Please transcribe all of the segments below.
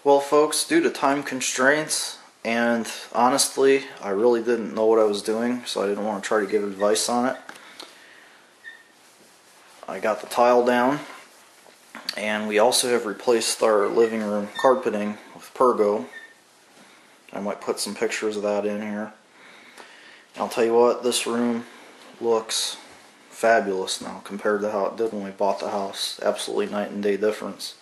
Well, folks, due to time constraints, and honestly, I really didn't know what I was doing, so I didn't want to try to give advice on it. I got the tile down, and we also have replaced our living room carpeting with Pergo. I might put some pictures of that in here. I'll tell you what, this room looks fabulous now compared to how it did when we bought the house. Absolutely night and day difference.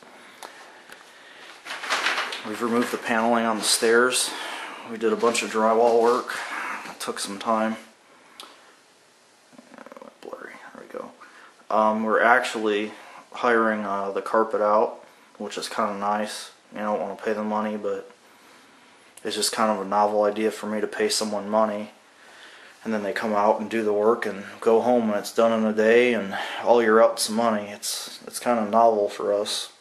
We've removed the paneling on the stairs. We did a bunch of drywall work. It took some time. Blurry. There we go. We're actually hiring the carpet out, which is kind of nice. I don't want to pay the money, but it's just kind of a novel idea for me to pay someone money, and then they come out and do the work and go home and it's done in a day, and all you're out some money. It's kind of novel for us.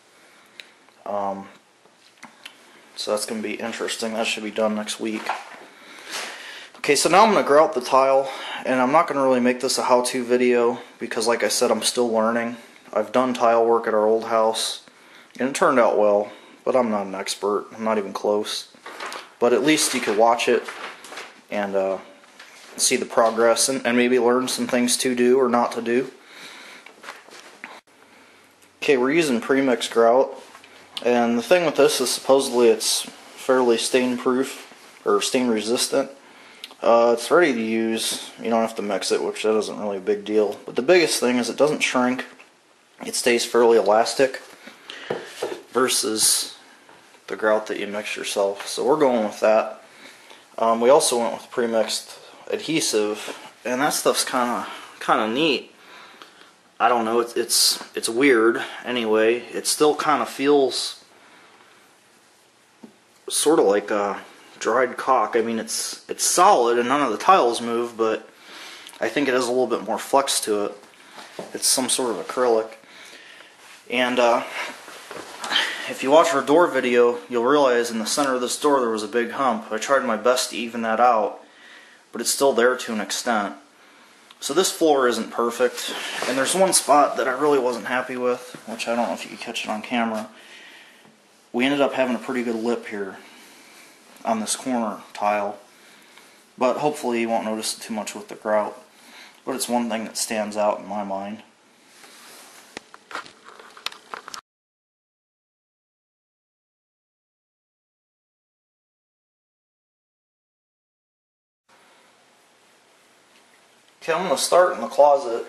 So that's going to be interesting. That should be done next week. Okay, so now I'm going to grout the tile, and I'm not going to really make this a how-to video because, like I said, I'm still learning. I've done tile work at our old house, and it turned out well, but I'm not an expert. I'm not even close. But at least you could watch it and see the progress and maybe learn some things to do or not to do. Okay, we're using premixed grout. And the thing with this is supposedly it's fairly stain proof or stain resistant. It's ready to use. You don't have to mix it, which that isn't really a big deal. But the biggest thing is it doesn't shrink. It stays fairly elastic versus the grout that you mix yourself. So we're going with that. We also went with premixed adhesive, and that stuff's kind of neat. I don't know, it's weird anyway. It still kind of feels sort of like a dried caulk. I mean, it's solid and none of the tiles move, but I think it has a little bit more flex to it. It's some sort of acrylic. And if you watch our door video, you'll realize in the center of this door there was a big hump. I tried my best to even that out, but it's still there to an extent. So this floor isn't perfect, and there's one spot that I really wasn't happy with, which I don't know if you can catch it on camera. We ended up having a pretty good lip here on this corner tile, but hopefully you won't notice it too much with the grout. But it's one thing that stands out in my mind. Okay, I'm going to start in the closet.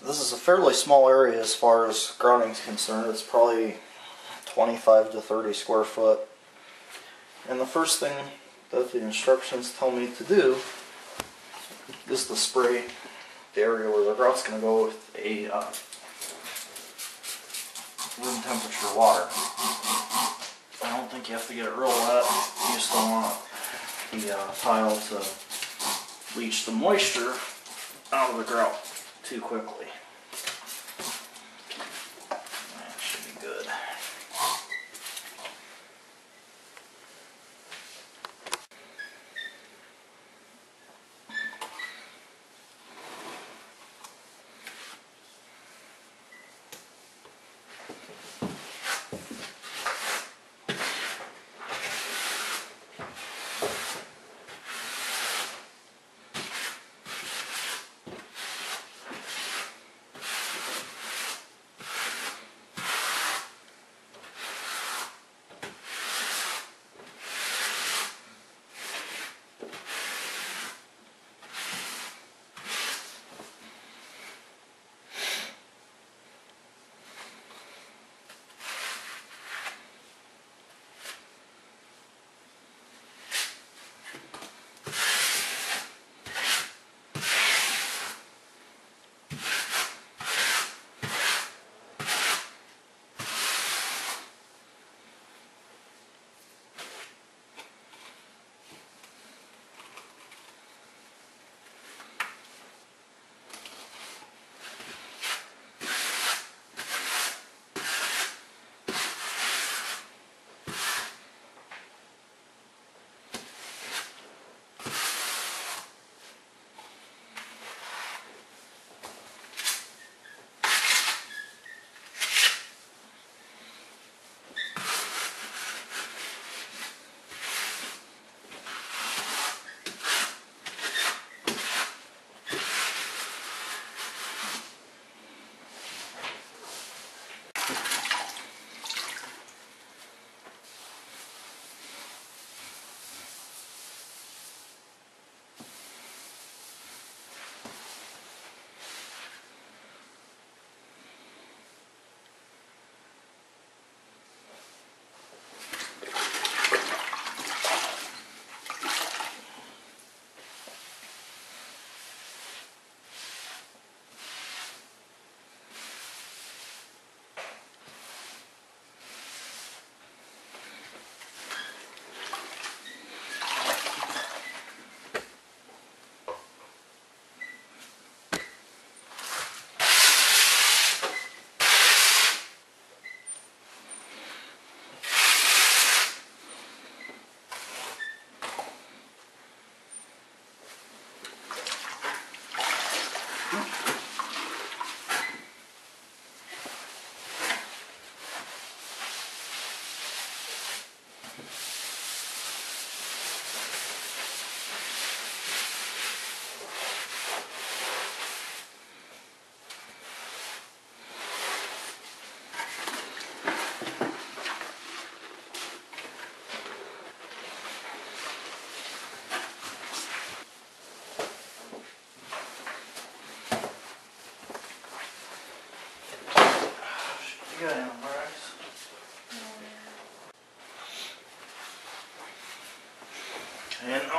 This is a fairly small area as far as grouting is concerned. It's probably 25 to 30 square foot. And the first thing that the instructions tell me to do is to spray the area where the grout's going to go with a room temperature water. I don't think you have to get it real wet. You just don't want the tile to leach the moisture out of the grout too quickly. That should be good.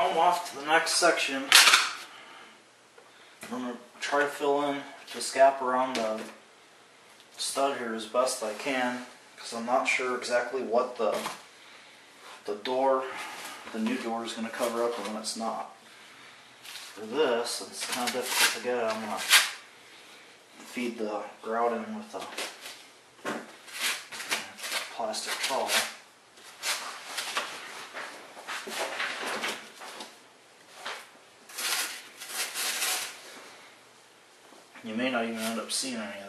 now I'm off to the next section. I'm going to try to fill in this gap around the stud here as best I can, because I'm not sure exactly what the door, the new door, is going to cover up and when it's not. For this, it's kind of difficult to get. I'm going to feed the grout in with a plastic towel. You may not even end up seeing any of